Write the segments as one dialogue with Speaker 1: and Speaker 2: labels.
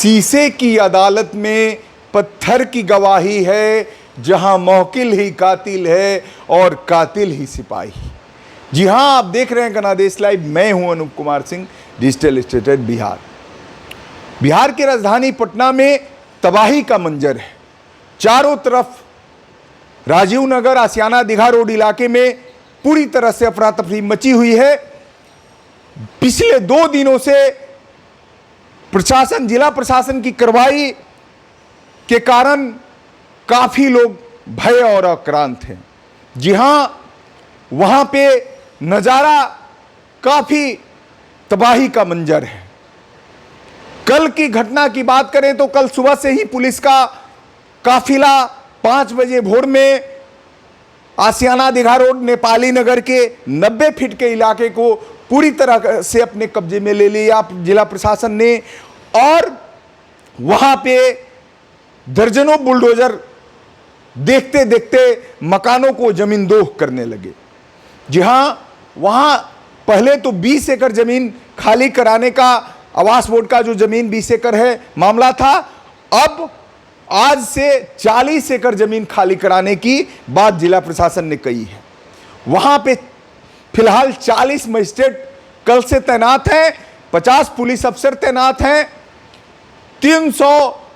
Speaker 1: शीशे की अदालत में पत्थर की गवाही है, जहां मौकिल ही कातिल है और कातिल ही सिपाही। जी हां, आप देख रहे हैं गनादेश लाइव। मैं हूं अनूप कुमार सिंह, डिजिटल स्टेटेड बिहार। बिहार की राजधानी पटना में तबाही का मंजर है। चारों तरफ राजीव नगर, आसियाना, दीघा रोड इलाके में पूरी तरह से अफरा तफरी मची हुई है। पिछले 2 दिनों से प्रशासन, जिला प्रशासन की कार्रवाई के कारण काफी लोग भय और आक्रांत हैं। जी हां, वहां पे नजारा काफी तबाही का मंजर है। कल की घटना की बात करें तो कल सुबह से ही पुलिस का काफिला 5 बजे भोर में आसियाना दीघा रोड नेपाली नगर के 90 फीट के इलाके को पूरी तरह से अपने कब्जे में ले लिया जिला प्रशासन ने, और वहां पे दर्जनों बुलडोजर देखते देखते मकानों को जमींदोज करने लगे। जी हां, वहां पहले तो 20 एकड़ जमीन खाली कराने का, आवास बोर्ड का जो जमीन 20 एकड़ है मामला था, अब आज से 40 एकड़ जमीन खाली कराने की बात जिला प्रशासन ने कही है। वहां पे फिलहाल 40 मजिस्ट्रेट कल से तैनात हैं, 50 पुलिस अफसर तैनात हैं, 300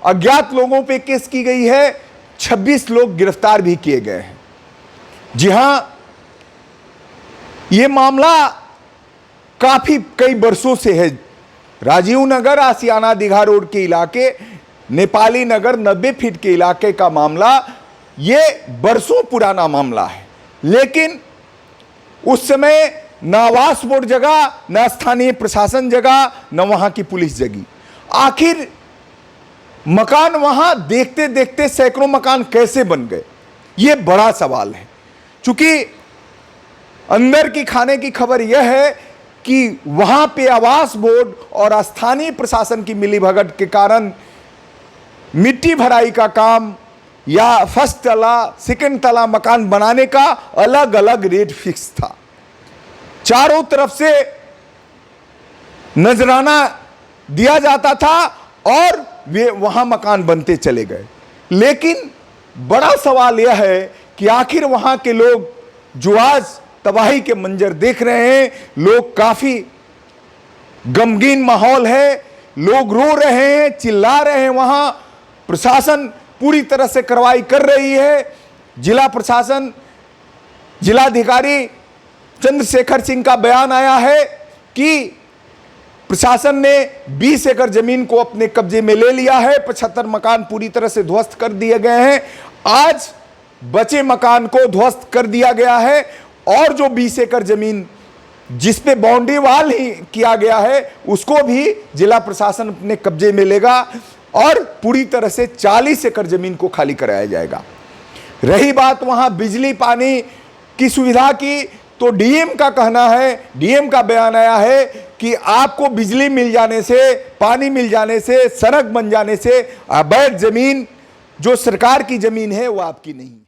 Speaker 1: अज्ञात लोगों पे केस की गई है, 26 लोग गिरफ्तार भी किए गए हैं। जी हां, यह मामला काफी कई वर्षों से है। राजीव नगर, आसियाना दीघा रोड के इलाके, नेपाली नगर 90 फीट के इलाके का मामला, यह वर्षों पुराना मामला है। लेकिन उस समय न आवास बोर्ड जगह, न स्थानीय प्रशासन जगह, न वहां की पुलिस जगी। आखिर मकान वहां देखते देखते सैकड़ों मकान कैसे बन गए, यह बड़ा सवाल है। चूंकि अंदर की खाने की खबर यह है कि वहां पे आवास बोर्ड और स्थानीय प्रशासन की मिलीभगत के कारण मिट्टी भराई का काम या फर्स्ट तला, सेकंड तला मकान बनाने का अलग अलग रेट फिक्स था। चारों तरफ से नजराना दिया जाता था और वे वहां मकान बनते चले गए। लेकिन बड़ा सवाल यह है कि आखिर वहां के लोग जो आज तबाही के मंजर देख रहे हैं, लोग काफी गमगीन माहौल है, लोग रो रहे हैं, चिल्ला रहे हैं। वहां प्रशासन पूरी तरह से कार्रवाई कर रही है। जिला प्रशासन, जिलाधिकारी चंद्रशेखर सिंह का बयान आया है कि प्रशासन ने 20 एकड़ जमीन को अपने कब्जे में ले लिया है, 75 मकान पूरी तरह से ध्वस्त कर दिए गए हैं। आज बचे मकान को ध्वस्त कर दिया गया है और जो 20 एकड़ जमीन जिस पे बाउंड्री वाल ही किया गया है, उसको भी जिला प्रशासन अपने कब्जे में लेगा और पूरी तरह से 40 एकड़ जमीन को खाली कराया जाएगा। रही बात वहां बिजली पानी की सुविधा की, तो डीएम का कहना है, डीएम का बयान आया है कि आपको बिजली मिल जाने से, पानी मिल जाने से, सड़क बन जाने से अवैध जमीन जो सरकार की जमीन है वो आपकी नहीं है।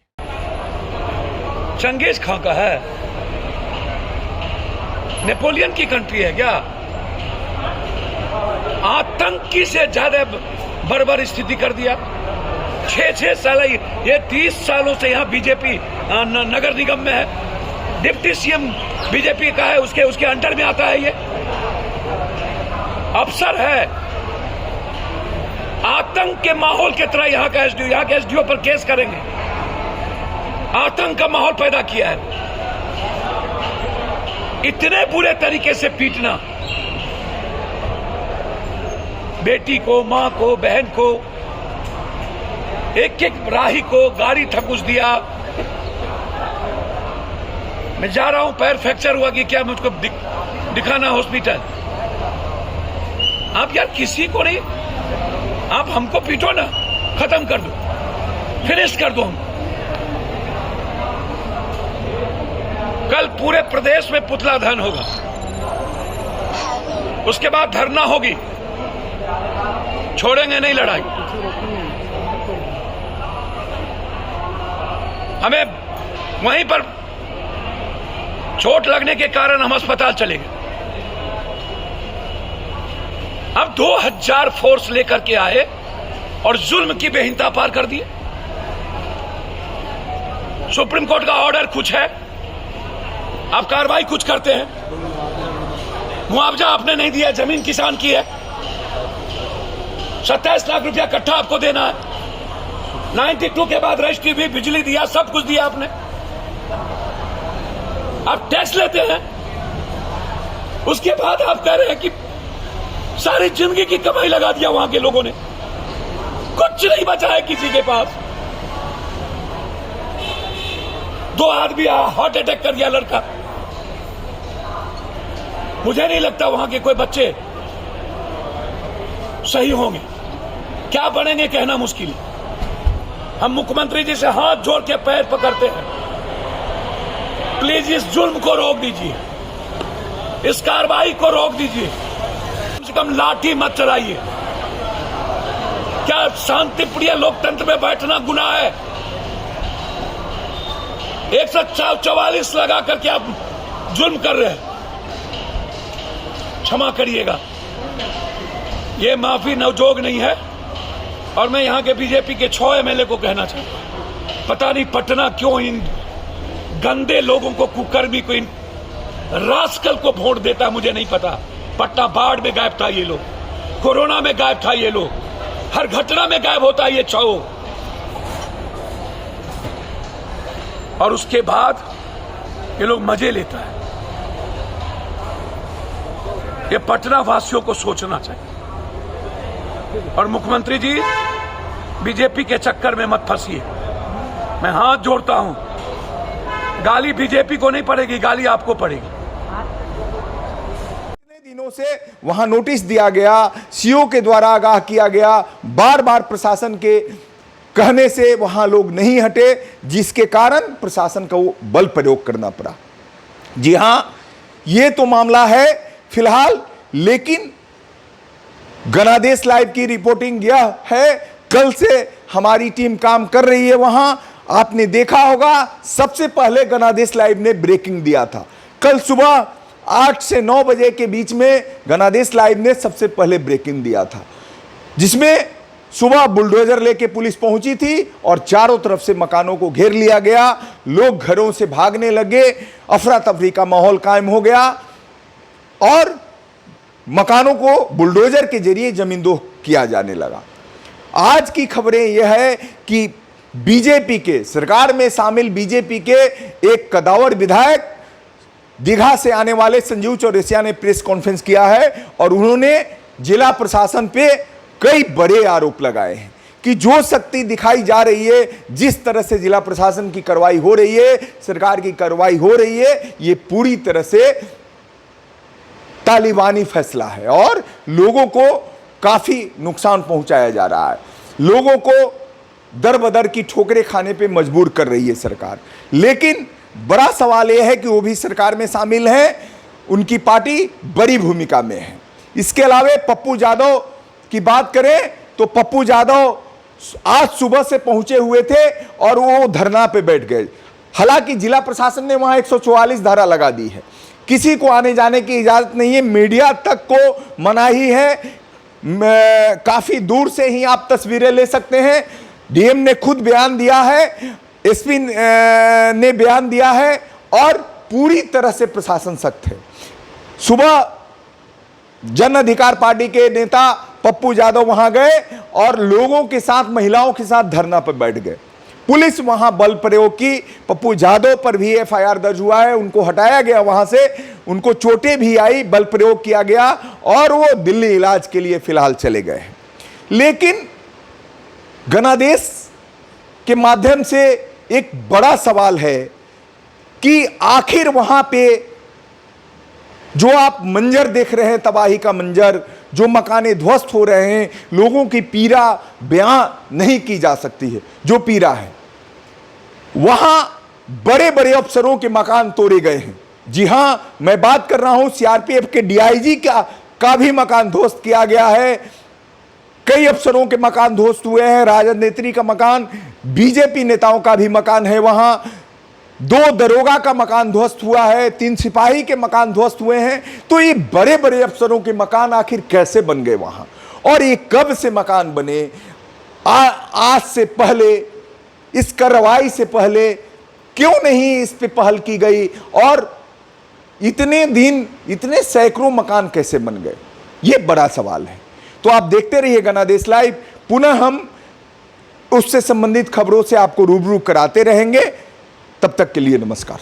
Speaker 2: चंगेज खां का है, नेपोलियन की कंट्री है क्या? आतंकी से ज्यादा बर्बर स्थिति कर दिया। 6 साल, ये 30 सालों से यहाँ बीजेपी नगर निगम में है, डिप्टी सीएम बीजेपी का है, उसके अंडर में आता है। ये अफसर है। आतंक के माहौल की तरह यहाँ के एसडीओ पर केस करेंगे। आतंक का माहौल पैदा किया है। इतने बुरे तरीके से पीटना, बेटी को, मां को, बहन को, एक एक राही को गाड़ी ठकुस दिया। मैं जा रहा हूं, पैर फ्रैक्चर हुआ कि क्या मुझको दिखाना हॉस्पिटल। आप यार किसी को नहीं, आप हमको पीटो ना, खत्म कर दो, फिनिश कर दो। हम कल पूरे प्रदेश में पुतला दहन होगा, उसके बाद धरना होगी। छोड़ेंगे नहीं लड़ाई। हमें वहीं पर चोट लगने के कारण हम अस्पताल चले गए। अब 2000 फोर्स लेकर के आए और जुल्म की बेहिंता पार कर दिए। सुप्रीम कोर्ट का ऑर्डर कुछ है, आप कार्रवाई कुछ करते हैं। मुआवजा आपने नहीं दिया, जमीन किसान की है, 27 लाख रुपया कट्ठा आपको देना है। 92 के बाद रजिस्ट्री भी, बिजली दिया, सब कुछ दिया आपने। आप टैक्स लेते हैं, उसके बाद आप कह रहे हैं कि सारी जिंदगी की कमाई लगा दिया वहां के लोगों ने, कुछ नहीं बचा है किसी के पास। 2 आदमी हार्ट अटैक कर दिया लड़का। मुझे नहीं लगता वहां के कोई बच्चे सही होंगे, क्या बनेंगे कहना मुश्किल है। हम मुख्यमंत्री जी से हाथ जोड़ के पैर पकड़ते हैं, प्लीज इस जुल्म को रोक दीजिए, इस कार्रवाई को रोक दीजिए, कम से कम लाठी मत चलाइए। क्या शांति प्रिय लोकतंत्र में बैठना गुनाह है? 144 लगा करके आप जुल्म कर रहे हैं। क्षमा करिएगा, ये माफी नवजोग नहीं है। और मैं यहां के बीजेपी के 6 एमएलए को कहना चाहता हूं, पता नहीं पटना क्यों इन गंदे लोगों को, कुकर्मी को, इन रास्कल को वोट देता, मुझे नहीं पता। पटना बाढ़ में गायब था ये लोग, कोरोना में गायब था ये लोग, हर घटना में गायब होता ये 6। और उसके बाद ये लोग मजे लेता है। ये पटना वासियों को सोचना चाहिए। और मुख्यमंत्री जी, बीजेपी के चक्कर में मत फंसिए, मैं हाथ जोड़ता हूं। गाली बीजेपी को नहीं पड़ेगी, गाली आपको पड़ेगी।
Speaker 1: दिनों से वहां नोटिस दिया गया, सीओ के द्वारा आगाह किया गया, बार बार प्रशासन के कहने से वहां लोग नहीं हटे, जिसके कारण प्रशासन को बल प्रयोग करना पड़ा। जी हां, यह तो मामला है फिलहाल, लेकिन गनादेश लाइव की रिपोर्टिंग यह है, कल से हमारी टीम काम कर रही है वहां। आपने देखा होगा, सबसे पहले गनादेश लाइव ने ब्रेकिंग दिया था। कल सुबह 8 से 9 बजे के बीच में गनादेश लाइव ने सबसे पहले ब्रेकिंग दिया था, जिसमें सुबह बुलडोजर लेके पुलिस पहुंची थी और चारों तरफ से मकानों को घेर लिया गया। लोग घरों से भागने लगे, अफरा तफरी का माहौल कायम हो गया और मकानों को बुलडोजर के जरिए जमींदोज किया जाने लगा। आज की खबरें यह है कि बीजेपी के, सरकार में शामिल बीजेपी के एक कदावर विधायक दीघा से आने वाले संजीव चौरसिया ने प्रेस कॉन्फ्रेंस किया है और उन्होंने जिला प्रशासन पे कई बड़े आरोप लगाए हैं कि जो शक्ति दिखाई जा रही है, जिस तरह से जिला प्रशासन की कार्रवाई हो रही है, सरकार की कार्रवाई हो रही है, ये पूरी तरह से तालिबानी फैसला है और लोगों को काफी नुकसान पहुंचाया जा रहा है। लोगों को दर बदर की ठोकरें खाने पे मजबूर कर रही है सरकार। लेकिन बड़ा सवाल यह है कि वो भी सरकार में शामिल हैं, उनकी पार्टी बड़ी भूमिका में है। इसके अलावा पप्पू यादव की बात करें तो पप्पू यादव आज सुबह से पहुंचे हुए थे और वो धरना पे बैठ गए। हालांकि जिला प्रशासन ने वहां 144 धारा लगा दी है, किसी को आने जाने की इजाजत नहीं है, मीडिया तक को मनाही है, काफी दूर से ही आप तस्वीरें ले सकते हैं। डीएम ने खुद बयान दिया है, एसपी ने बयान दिया है और पूरी तरह से प्रशासन सख्त है। सुबह जन अधिकार पार्टी के नेता पप्पू यादव वहां गए और लोगों के साथ, महिलाओं के साथ धरना पर बैठ गए। पुलिस वहां बल प्रयोग की, पप्पू यादव पर भी एफआईआर दर्ज हुआ है, उनको हटाया गया वहां से, उनको चोटें भी आई, बल प्रयोग किया गया और वो दिल्ली इलाज के लिए फिलहाल चले गए हैं। लेकिन गनादेश के माध्यम से एक बड़ा सवाल है कि आखिर वहां पे जो आप मंजर देख रहे हैं, तबाही का मंजर, जो मकाने ध्वस्त हो रहे हैं, लोगों की पीड़ा बयां नहीं की जा सकती है। जो पीड़ा है, वहां बड़े बड़े अफसरों के मकान तोड़े गए हैं। जी हां, मैं बात कर रहा हूं सीआरपीएफ के डीआईजी का भी मकान ध्वस्त किया गया है। कई अफसरों के मकान ध्वस्त हुए हैं, राजद नेत्री का मकान, बीजेपी नेताओं का भी मकान है वहां। 2 दरोगा का मकान ध्वस्त हुआ है, 3 सिपाही के मकान ध्वस्त हुए हैं। तो ये बड़े बड़े अफसरों के मकान आखिर कैसे बन गए वहां, और ये कब से मकान बने? आज से पहले, इस कार्रवाई से पहले क्यों नहीं इस पे पहल की गई, और इतने दिन इतने सैकड़ों मकान कैसे बन गए? ये बड़ा सवाल है। तो आप देखते रहिए गणादेश लाइव, पुनः हम उससे संबंधित खबरों से आपको रूबरू कराते रहेंगे। तब तक के लिए नमस्कार।